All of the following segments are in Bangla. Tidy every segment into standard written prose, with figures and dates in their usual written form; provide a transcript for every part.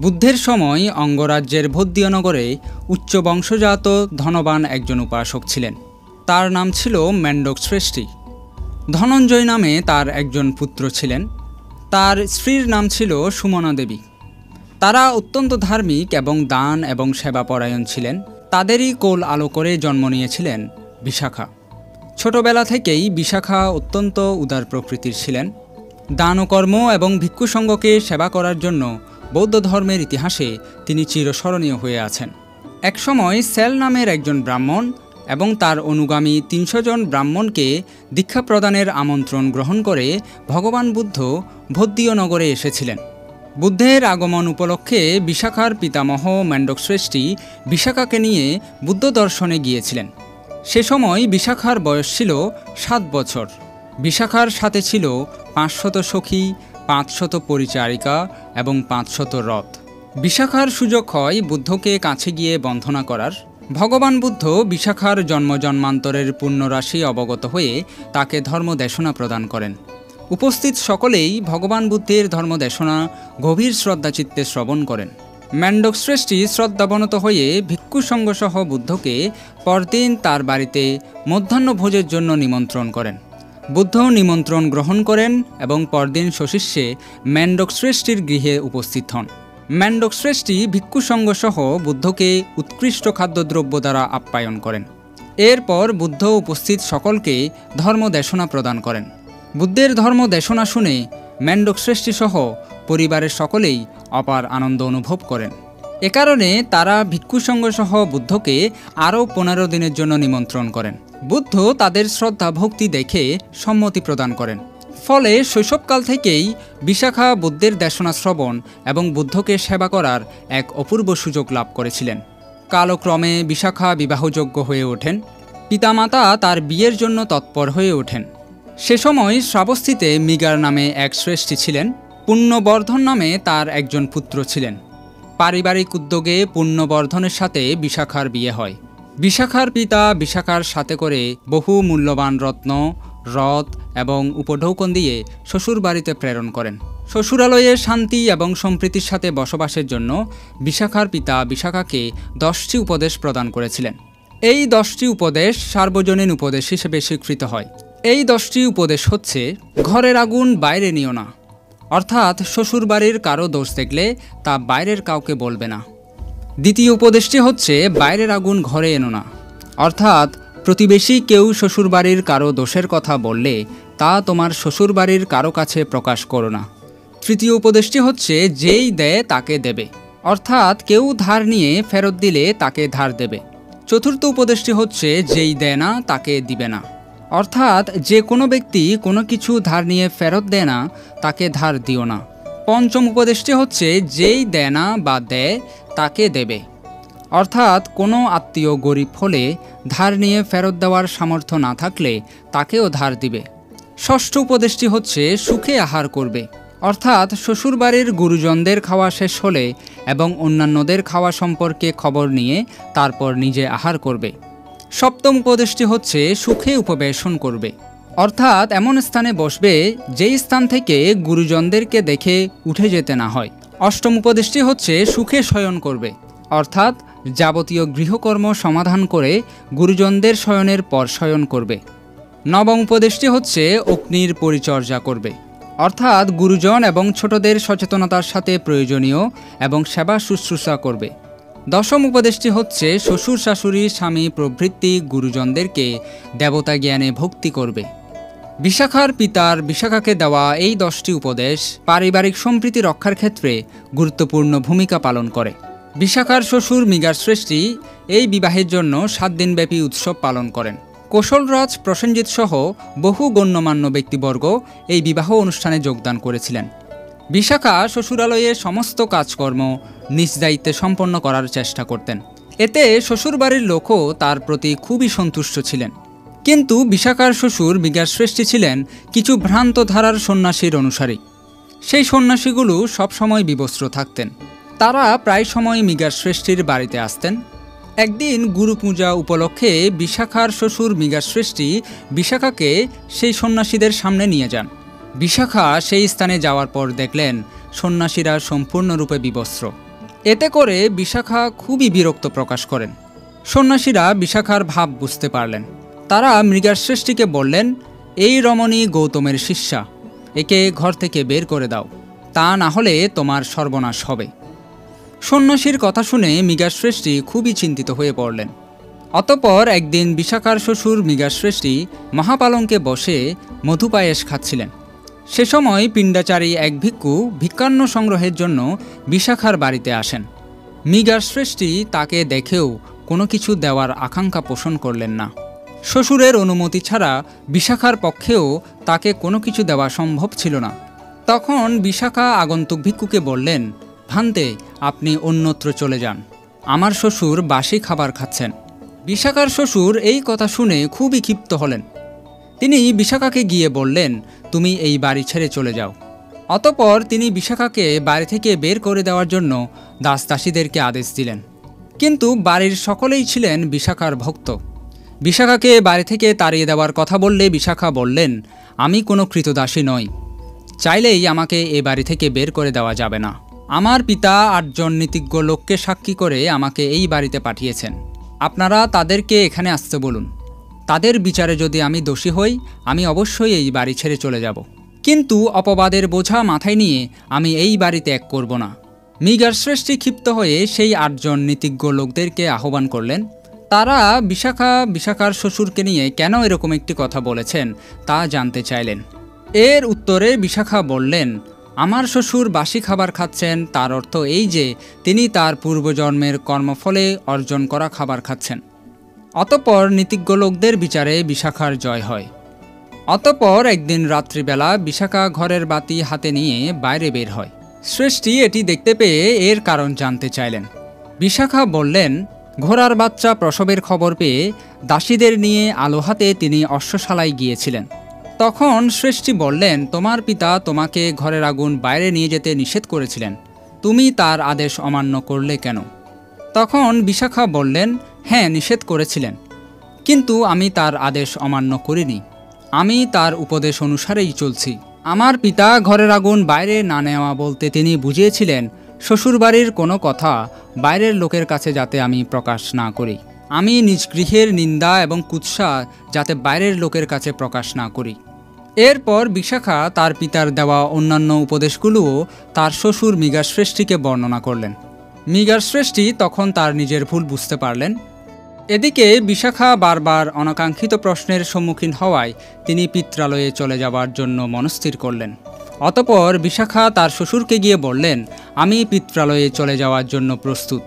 বুদ্ধের সময় অঙ্গরাজ্যের ভদ্দিয়নগরে উচ্চ বংশজাত ধনবান একজন উপাসক ছিলেন। তার নাম ছিল মেন্ডকশ্রেষ্ঠী। ধনঞ্জয় নামে তার একজন পুত্র ছিলেন। তার স্ত্রীর নাম ছিল সুমনা দেবী। তারা অত্যন্ত ধার্মিক এবং দান এবং সেবাপরায়ণ ছিলেন। তাদেরই কোল আলো করে জন্ম নিয়েছিলেন বিশাখা। ছোটবেলা থেকেই বিশাখা অত্যন্ত উদার প্রকৃতির ছিলেন। দান ও কর্ম এবং ভিক্ষুসঙ্গকে সেবা করার জন্য বৌদ্ধ ধর্মের ইতিহাসে তিনি চিরস্মরণীয় হয়ে আছেন। একসময় সেল নামের একজন ব্রাহ্মণ এবং তার অনুগামী ৩০০ জন ব্রাহ্মণকে দীক্ষা প্রদানের আমন্ত্রণ গ্রহণ করে ভগবান বুদ্ধ ভদ্দিয়নগরে এসেছিলেন। বুদ্ধের আগমন উপলক্ষে বিশাখার পিতামহ মেন্ডকশ্রেষ্ঠী বিশাখাকে নিয়ে বুদ্ধ দর্শনে গিয়েছিলেন। সে সময় বিশাখার বয়স ছিল ৭ বছর। বিশাখার সাথে ছিল ৫০০ সখী, ৫০০ পরিচারিকা এবং ৫০০ রথ। বিশাখার সুযোগ হয় বুদ্ধকে কাছে গিয়ে বন্দনা করার। ভগবান বুদ্ধ বিশাখার জন্মজন্মান্তরের পুণ্যরাশি অবগত হয়ে তাকে ধর্মদেশনা প্রদান করেন। উপস্থিত সকলেই ভগবান বুদ্ধের ধর্মদেশনা গভীর শ্রদ্ধাচিত্তে শ্রবণ করেন। মেন্ডকশ্রেষ্ঠী শ্রদ্ধাবনত হয়ে ভিক্ষুসঙ্গসহ বুদ্ধকে পরদিন তার বাড়িতে মধ্যাহ্নভোজের জন্য নিমন্ত্রণ করেন। বুদ্ধ নিমন্ত্রণ গ্রহণ করেন এবং পরদিন সশিষ্যে মেন্ডকশ্রেষ্ঠীর গৃহে উপস্থিত হন। মেন্ডকশ্রেষ্ঠী ভিক্ষুসঙ্গসহ বুদ্ধকে উৎকৃষ্ট খাদ্যদ্রব্য দ্বারা আপ্যায়ন করেন। এরপর বুদ্ধ উপস্থিত সকলকে ধর্মদেশনা প্রদান করেন। বুদ্ধের ধর্মদেশনা শুনে মেন্ডকশ্রেষ্ঠীসহ পরিবারের সকলেই অপার আনন্দ অনুভব করেন। এ কারণে তারা ভিক্ষুসঙ্গসহ বুদ্ধকে আরও ১৫ দিনের জন্য নিমন্ত্রণ করেন। বুদ্ধ তাদের শ্রদ্ধা ভক্তি দেখে সম্মতি প্রদান করেন। ফলে শৈশবকাল থেকেই বিশাখা বুদ্ধের দেশনা শ্রবণ এবং বুদ্ধকে সেবা করার এক অপূর্ব সুযোগ লাভ করেছিলেন। কালক্রমে বিশাখা বিবাহযোগ্য হয়ে ওঠেন। পিতামাতা তার বিয়ের জন্য তৎপর হয়ে ওঠেন। সে সময় শ্রাবস্তিতে মৃগার নামে এক শ্রেষ্ঠী ছিলেন। পুণ্যবর্ধন নামে তার একজন পুত্র ছিলেন। পারিবারিক উদ্যোগে পুণ্যবর্ধনের সাথে বিশাখার বিয়ে হয়। বিশাখার পিতা বিশাখার সাথে করে বহু মূল্যবান রত্ন, রথ এবং উপঢৌকন দিয়ে শ্বশুর বাড়িতে প্রেরণ করেন। শ্বশুরালয়ে শান্তি এবং সম্প্রীতির সাথে বসবাসের জন্য বিশাখার পিতা বিশাখাকে 10টি উপদেশ প্রদান করেছিলেন। এই 10টি উপদেশ সার্বজনীন উপদেশ হিসেবে স্বীকৃত হয়। এই 10টি উপদেশ হচ্ছে: ঘরের আগুন বাইরে নিও না, অর্থাৎ শ্বশুরবাড়ির কারো দোষ দেখলে তা বাইরের কাউকে বলবে না। দ্বিতীয় উপদেশটি হচ্ছে বাইরের আগুন ঘরে এনো না, অর্থাৎ প্রতিবেশী কেউ শ্বশুরবাড়ির কারো দোষের কথা বললে তা তোমার শ্বশুরবাড়ির কারো কাছে প্রকাশ করো না। তৃতীয় উপদেশটি হচ্ছে যেই দেয় তাকে দেবে, অর্থাৎ কেউ ধার নিয়ে ফেরত দিলে তাকে ধার দেবে। চতুর্থ উপদেশটি হচ্ছে যেই দেয় না তাকে দিবে না, অর্থাৎ যে কোনো ব্যক্তি কোনো কিছু ধার নিয়ে ফেরত দেয় না তাকে ধার দিও না। পঞ্চম উপদেশটি হচ্ছে যেই দেয় না বা দেয় তাকে দেবে, অর্থাৎ কোনো আত্মীয় গরিব হলে ধার নিয়ে ফেরত দেওয়ার সামর্থ্য না থাকলে তাকেও ধার দিবে। ষষ্ঠ উপদেশটি হচ্ছে সুখে আহার করবে, অর্থাৎ শ্বশুরবাড়ির গুরুজনদের খাওয়া শেষ হলে এবং অন্যান্যদের খাওয়া সম্পর্কে খবর নিয়ে তারপর নিজে আহার করবে। সপ্তম উপদেশটি হচ্ছে সুখে উপবেশন করবে, অর্থাৎ এমন স্থানে বসবে যেই স্থান থেকে গুরুজনদেরকে দেখে উঠে যেতে না হয়। অষ্টম উপদেশটি হচ্ছে সুখে শয়ন করবে, অর্থাৎ যাবতীয় গৃহকর্ম সমাধান করে গুরুজনদের শয়নের পর শয়ন করবে। নবম উপদেশটি হচ্ছে অগ্নির পরিচর্যা করবে, অর্থাৎ গুরুজন এবং ছোটদের সচেতনতার সাথে প্রয়োজনীয় এবং সেবা শুশ্রূষা করবে। দশম উপদেশটি হচ্ছে শ্বশুর শাশুড়ি স্বামী প্রভৃতি গুরুজনদেরকে দেবতা জ্ঞানে ভক্তি করবে। বিশাখার পিতার বিশাখাকে দেওয়া এই 10টি উপদেশ পারিবারিক সম্প্রীতি রক্ষার ক্ষেত্রে গুরুত্বপূর্ণ ভূমিকা পালন করে। বিশাখার শ্বশুর মৃগাশ্রেষ্ঠী এই বিবাহের জন্য 7 দিনব্যাপী উৎসব পালন করেন। কৌশলরাজ প্রসেনজিৎ সহ বহু গণ্যমান্য ব্যক্তিবর্গ এই বিবাহ অনুষ্ঠানে যোগদান করেছিলেন। বিশাখা শ্বশুরালয়ে সমস্ত কাজকর্ম নিজ দায়িত্বে সম্পন্ন করার চেষ্টা করতেন। এতে শ্বশুরবাড়ির লোকও তার প্রতি খুবই সন্তুষ্ট ছিলেন। কিন্তু বিশাখার শ্বশুর মৃগাশ্রেষ্ঠী ছিলেন কিছু ভ্রান্ত ধারার সন্ন্যাসীর অনুসারী। সেই সন্ন্যাসীগুলো সবসময় বিবস্ত্র থাকতেন। তারা প্রায় সময় মৃগাশ্রেষ্ঠীর বাড়িতে আসতেন। একদিন গুরু পূজা উপলক্ষে বিশাখার শ্বশুর মৃগাশ্রেষ্ঠী বিশাখাকে সেই সন্ন্যাসীদের সামনে নিয়ে যান। বিশাখা সেই স্থানে যাওয়ার পর দেখলেন সন্ন্যাসীরা সম্পূর্ণরূপে বিবস্ত্র। এতে করে বিশাখা খুবই বিরক্ত প্রকাশ করেন। সন্ন্যাসীরা বিশাখার ভাব বুঝতে পারলেন। তারা মৃগাশ্রেষ্ঠীকে বললেন, এই রমণী গৌতমের শিষ্যা, একে ঘর থেকে বের করে দাও, তা না হলে তোমার সর্বনাশ হবে। সন্ন্যাসীর কথা শুনে মৃগাশ্রেষ্ঠী খুবই চিন্তিত হয়ে পড়লেন। অতঃপর একদিন বিশাখার শ্বশুর মৃগাশ্রেষ্ঠী মহাপালঙ্কে বসে মধুপায়েস খাচ্ছিলেন। সে সময় পিণ্ডাচারী এক ভিক্ষু ভিক্ষান্ন সংগ্রহের জন্য বিশাখার বাড়িতে আসেন। মৃগাশ্রেষ্ঠী তাকে দেখেও কোনো কিছু দেওয়ার আকাঙ্ক্ষা পোষণ করলেন না। শ্বশুরের অনুমতি ছাড়া বিশাখার পক্ষেও তাকে কোনো কিছু দেওয়া সম্ভব ছিল না। তখন বিশাখা আগন্তুক ভিক্ষুকে বললেন, ভান্তে, আপনি অন্যত্র চলে যান, আমার শ্বশুর বাসি খাবার খাচ্ছেন। বিশাখার শ্বশুর এই কথা শুনে খুবই ক্ষিপ্ত হলেন। তিনি বিশাখাকে গিয়ে বললেন, তুমি এই বাড়ি ছেড়ে চলে যাও। অতঃপর তিনি বিশাখাকে বাড়ি থেকে বের করে দেওয়ার জন্য দাসদাসীদেরকে আদেশ দিলেন। কিন্তু বাড়ির সকলেই ছিলেন বিশাখার ভক্ত। বিশাখাকে বাড়ি থেকে তাড়িয়ে দেওয়ার কথা বললে বিশাখা বললেন, আমি কোনো কৃতদাসী নই, চাইলেই আমাকে এ বাড়ি থেকে বের করে দেওয়া যাবে না। আমার পিতা 8 জন নীতিজ্ঞ লোককে সাক্ষী করে আমাকে এই বাড়িতে পাঠিয়েছেন। আপনারা তাদেরকে এখানে আসতে বলুন। তাদের বিচারে যদি আমি দোষী হই, আমি অবশ্যই এই বাড়ি ছেড়ে চলে যাব, কিন্তু অপবাদের বোঝা মাথায় নিয়ে আমি এই বাড়ি ত্যাগ করব না। মৃগাশ্রেষ্ঠী ক্ষিপ্ত হয়ে সেই 8 জন নীতিজ্ঞ লোকদেরকে আহ্বান করলেন। তারা বিশাখার শ্বশুরকে নিয়ে কেন এরকম একটি কথা বলেছেন তা জানতে চাইলেন। এর উত্তরে বিশাখা বললেন, আমার শ্বশুর বাসি খাবার খাচ্ছেন, তার অর্থ এই যে তিনি তার পূর্বজন্মের কর্মফলে অর্জন করা খাবার খাচ্ছেন। অতঃপর নীতিজ্ঞ লোকদের বিচারে বিশাখার জয় হয়। অতঃপর একদিন রাত্রিবেলা বিশাখা ঘরের বাতি হাতে নিয়ে বাইরে বের হয়। শ্রেষ্ঠী এটি দেখতে পেয়ে এর কারণ জানতে চাইলেন। বিশাখা বললেন, ঘোড়ার বাচ্চা প্রসবের খবর পেয়ে দাসীদের নিয়ে আলো হাতে তিনি অশ্বশালায় গিয়েছিলেন। তখন শ্রেষ্ঠী বললেন, তোমার পিতা তোমাকে ঘরের আগুন বাইরে নিয়ে যেতে নিষেধ করেছিলেন, তুমি তার আদেশ অমান্য করলে কেন? তখন বিশাখা বললেন, হ্যাঁ, নিষেধ করেছিলেন, কিন্তু আমি তার আদেশ অমান্য করিনি। আমি তার উপদেশ অনুসারেই চলছি। আমার পিতা ঘরের আগুন বাইরে না নেওয়া বলতে তিনি বুঝিয়েছিলেন শ্বশুরবাড়ির কোনো কথা বাইরের লোকের কাছে যাতে আমি প্রকাশ না করি। আমি নিজ গৃহের নিন্দা এবং কুৎসা যাতে বাইরের লোকের কাছে প্রকাশ না করি। এরপর বিশাখা তার পিতার দেওয়া অন্যান্য উপদেশগুলোও তার শ্বশুর মৃগাশ্রেষ্ঠীকে বর্ণনা করলেন। মৃগাশ্রেষ্ঠী তখন তার নিজের ভুল বুঝতে পারলেন। এদিকে বিশাখা বারবার অনাকাঙ্ক্ষিত প্রশ্নের সম্মুখীন হওয়ায় তিনি পিত্রালয়ে চলে যাওয়ার জন্য মনস্থির করলেন। অতঃপর বিশাখা তার শ্বশুরকে গিয়ে বললেন, আমি পিত্রালয়ে চলে যাওয়ার জন্য প্রস্তুত।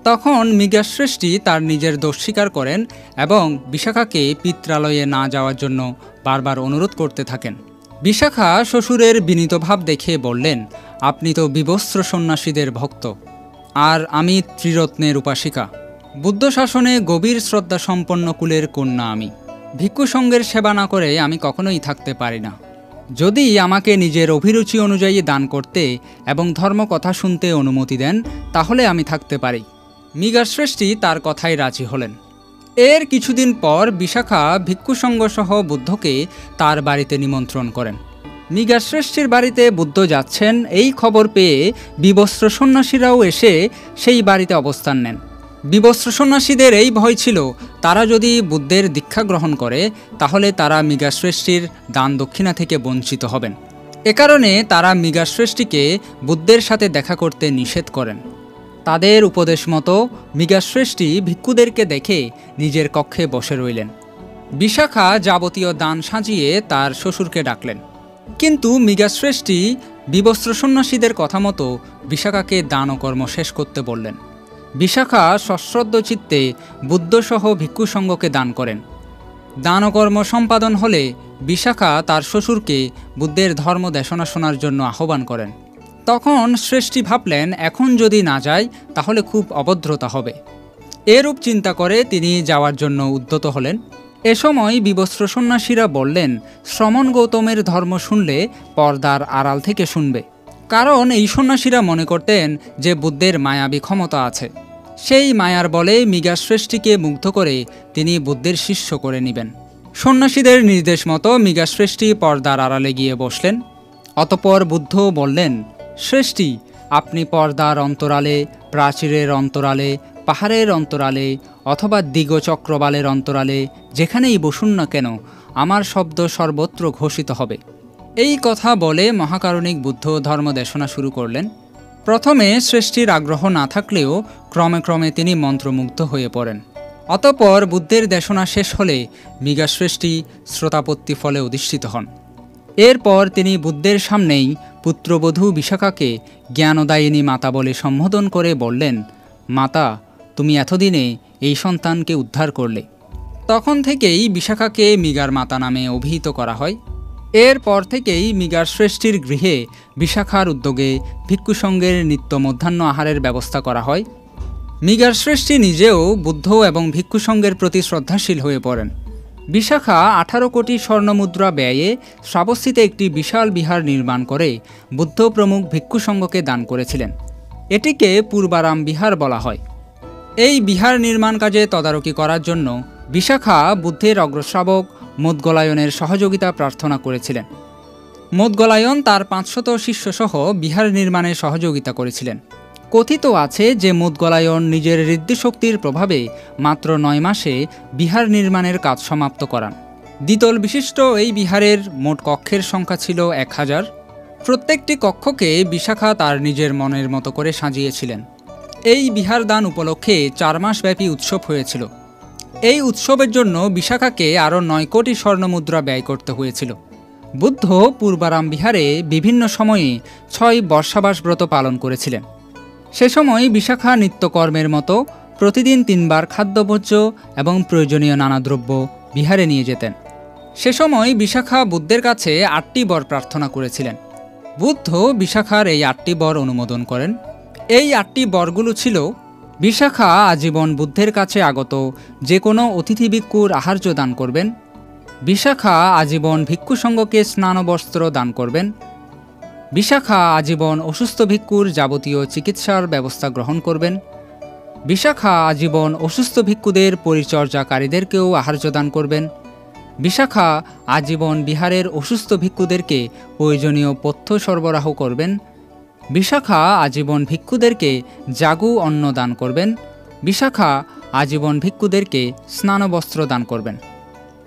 তখন মৃগাশ্রেষ্ঠী তার নিজের দোষ স্বীকার করেন এবং বিশাখাকে পিত্রালয়ে না যাওয়ার জন্য বারবার অনুরোধ করতে থাকেন। বিশাখা শ্বশুরের বিনীত ভাব দেখে বললেন, আপনি তো বিবস্ত্র সন্ন্যাসীদের ভক্ত, আর আমি ত্রিরত্নের উপাসিকা। বুদ্ধ শাসনে গভীর শ্রদ্ধা সম্পন্ন কুলের কন্যা আমি। ভিক্ষু সঙ্গের সেবা না করে আমি কখনোই থাকতে পারি না। যদি আমাকে নিজের অভিরুচি অনুযায়ী দান করতে এবং ধর্ম কথা শুনতে অনুমতি দেন, তাহলে আমি থাকতে পারি। মৃগাশ্রেষ্ঠী তার কথায় রাজি হলেন। এর কিছুদিন পর বিশাখা ভিক্ষুসঙ্গ সহ বুদ্ধকে তার বাড়িতে নিমন্ত্রণ করেন। মৃগাশ্রেষ্ঠীর বাড়িতে বুদ্ধ যাচ্ছেন এই খবর পেয়ে বিবস্ত্র সন্ন্যাসীরাও এসে সেই বাড়িতে অবস্থান নেন। বিবস্ত্র সন্ন্যাসীদের এই ভয় ছিল, তারা যদি বুদ্ধের দীক্ষা গ্রহণ করে তাহলে তারা মৃগাশ্রেষ্ঠীর দান দক্ষিণা থেকে বঞ্চিত হবেন। এ কারণে তারা মৃগাশ্রেষ্ঠীকে বুদ্ধের সাথে দেখা করতে নিষেধ করেন। তাদের উপদেশ মতো মৃগাশ্রেষ্ঠী ভিক্ষুদেরকে দেখে নিজের কক্ষে বসে রইলেন। বিশাখা যাবতীয় দান সাজিয়ে তার শ্বশুরকে ডাকলেন, কিন্তু মৃগাশ্রেষ্ঠী বিবস্ত্র সন্ন্যাসীদের কথা মতো বিশাখাকে দান ও কর্ম শেষ করতে বললেন। বিশাখা সশ্রদ্ধ চিত্তে বুদ্ধসহ ভিক্ষু সঙ্গকে দান করেন। দান ও কর্ম সম্পাদন হলে বিশাখা তার শ্বশুরকে বুদ্ধের ধর্ম দেশনা শোনার জন্য আহ্বান করেন। তখন শ্রেষ্ঠী ভাবলেন, এখন যদি না যায় তাহলে খুব অভদ্রতা হবে। এরূপ চিন্তা করে তিনি যাওয়ার জন্য উদ্যত হলেন। এ সময় বিবস্ত্র সন্ন্যাসীরা বললেন, শ্রমণ গৌতমের ধর্ম শুনলে পর্দার আড়াল থেকে শুনবে। কারণ এই সন্ন্যাসীরা মনে করতেন যে বুদ্ধের মায়াবী ক্ষমতা আছে। সেই মায়ার বলে মৃগাশ্রেষ্ঠীকে মুগ্ধ করে তিনি বুদ্ধের শিষ্য করে নেবেন। সন্ন্যাসীদের নির্দেশ মতো মৃগাশ্রেষ্ঠী পর্দার আড়ালে গিয়ে বসলেন। অতঃপর বুদ্ধ বললেন, শ্রেষ্ঠী, আপনি পর্দার অন্তরালে, প্রাচীরের অন্তরালে, পাহাড়ের অন্তরালে অথবা দিগচক্রবালের অন্তরালে যেখানেই বসুন না কেন, আমার শব্দ সর্বত্র ঘোষিত হবে। এই কথা বলে মহাকারণিক বুদ্ধ ধর্মদেশনা শুরু করলেন। প্রথমে সৃষ্টির আগ্রহ না থাকলেও ক্রমে ক্রমে তিনি মন্ত্রমুগ্ধ হয়ে পড়েন। অতঃপর বুদ্ধের দেশনা শেষ হলে মৃগাশ্রেষ্ঠী শ্রোতাপত্তি ফলে অধিষ্ঠিত হন। এরপর তিনি বুদ্ধের সামনেই পুত্রবধূ বিশাখাকে জ্ঞানদায়িনী মাতা বলে সম্বোধন করে বললেন, মাতা, তুমি এতদিনে এই সন্তানকে উদ্ধার করলে। তখন থেকেই বিশাখাকে মৃগার মাতা নামে অভিহিত করা হয়। এরপর থেকেই মৃগার শ্রেষ্ঠীর গৃহে বিশাখার উদ্যোগে ভিক্ষুসঙ্গের নিত্য মধ্যাহ্ন আহারের ব্যবস্থা করা হয়। মৃগার শ্রেষ্ঠী নিজেও বুদ্ধ এবং ভিক্ষুসঙ্গের প্রতি শ্রদ্ধাশীল হয়ে পড়েন। বিশাখা 18 কোটি স্বর্ণমুদ্রা ব্যয়ে শ্রাবস্তিতে একটি বিশাল বিহার নির্মাণ করে বুদ্ধ প্রমুখ ভিক্ষুসঙ্গকে দান করেছিলেন। এটিকে পূর্বারাম বিহার বলা হয়। এই বিহার নির্মাণ কাজে তদারকি করার জন্য বিশাখা বুদ্ধের অগ্রশ্রাবক মোদগলায়নের সহযোগিতা প্রার্থনা করেছিলেন। মোদগলায়ন তার 500 শিষ্যসহ বিহার নির্মাণে সহযোগিতা করেছিলেন। কথিত আছে যে মোদগলায়ন নিজের ঋদ্ধিশক্তির প্রভাবে মাত্র 9 মাসে বিহার নির্মাণের কাজ সমাপ্ত করান। দ্বিতল বিশিষ্ট এই বিহারের মোট কক্ষের সংখ্যা ছিল 1000। প্রত্যেকটি কক্ষকে বিশাখা তার নিজের মনের মতো করে সাজিয়েছিলেন। এই বিহার দান উপলক্ষে 4 মাসব্যাপী উৎসব হয়েছিল। এই উৎসবের জন্য বিশাখাকে আরও 9 কোটি স্বর্ণমুদ্রা ব্যয় করতে হয়েছিল। বুদ্ধ পূর্বারাম বিহারে বিভিন্ন সময়ে 6 বর্ষাবাস ব্রত পালন করেছিলেন। সে সময় বিশাখা নিত্যকর্মের মতো প্রতিদিন 3 বার খাদ্যভোজ্য এবং প্রয়োজনীয় নানা দ্রব্য বিহারে নিয়ে যেতেন। সে সময় বিশাখা বুদ্ধের কাছে 8টি বর প্রার্থনা করেছিলেন। বুদ্ধ বিশাখার এই 8টি বর অনুমোদন করেন। এই 8টি বরগুলো ছিল: বিশাখা আজীবন বুদ্ধের কাছে আগত যে কোনো অতিথি ভিক্ষুর আহার্য দান করবেন। বিশাখা আজীবন ভিক্ষুসঙ্গকে স্নানবস্ত্র দান করবেন। বিশাখা আজীবন অসুস্থ ভিক্ষুর যাবতীয় চিকিৎসার ব্যবস্থা গ্রহণ করবেন। বিশাখা আজীবন অসুস্থ ভিক্ষুদের পরিচর্যাকারীদেরকেও আহার্য দান করবেন। বিশাখা আজীবন বিহারের অসুস্থ ভিক্ষুদেরকে প্রয়োজনীয় পথ্য সরবরাহ করবেন। বিশাখা আজীবন ভিক্ষুদেরকে জাগু অন্ন দান করবেন। বিশাখা আজীবন ভিক্ষুদেরকে স্নানবস্ত্র দান করবেন।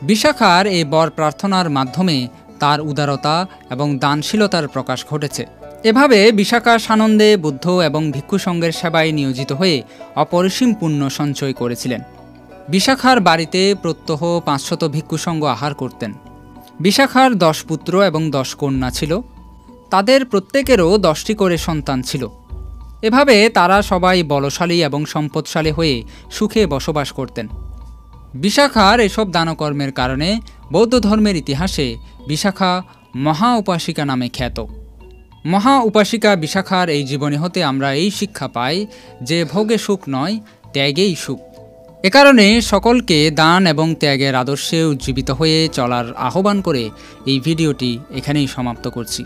বিশাখার এই বর প্রার্থনার মাধ্যমে তার উদারতা এবং দানশীলতার প্রকাশ ঘটেছে। এভাবে বিশাখা সানন্দে বুদ্ধ এবং ভিক্ষুসঙ্গের সেবায় নিয়োজিত হয়ে অপরিসীম পুণ্য সঞ্চয় করেছিলেন। বিশাখার বাড়িতে প্রত্যহ 500 ভিক্ষুসঙ্গ আহার করতেন। বিশাখার 10 পুত্র এবং 10 কন্যা ছিল। তাদের প্রত্যেকেরও 10টি করে সন্তান ছিল। এভাবে তারা সবাই বলশালী এবং সম্পদশালী হয়ে সুখে বসবাস করতেন। বিশাখার এসব দানকর্মের কারণে বৌদ্ধ ধর্মের ইতিহাসে বিশাখা মহা উপাসিকা নামে খ্যাত। মহা উপাসিকা বিশাখার এই জীবনী হতে আমরা এই শিক্ষা পাই যে ভোগে সুখ নয়, ত্যাগেই সুখ। এ কারণে সকলকে দান এবং ত্যাগের আদর্শে উজ্জীবিত হয়ে চলার আহ্বান করে এই ভিডিওটি এখানেই সমাপ্ত করছি।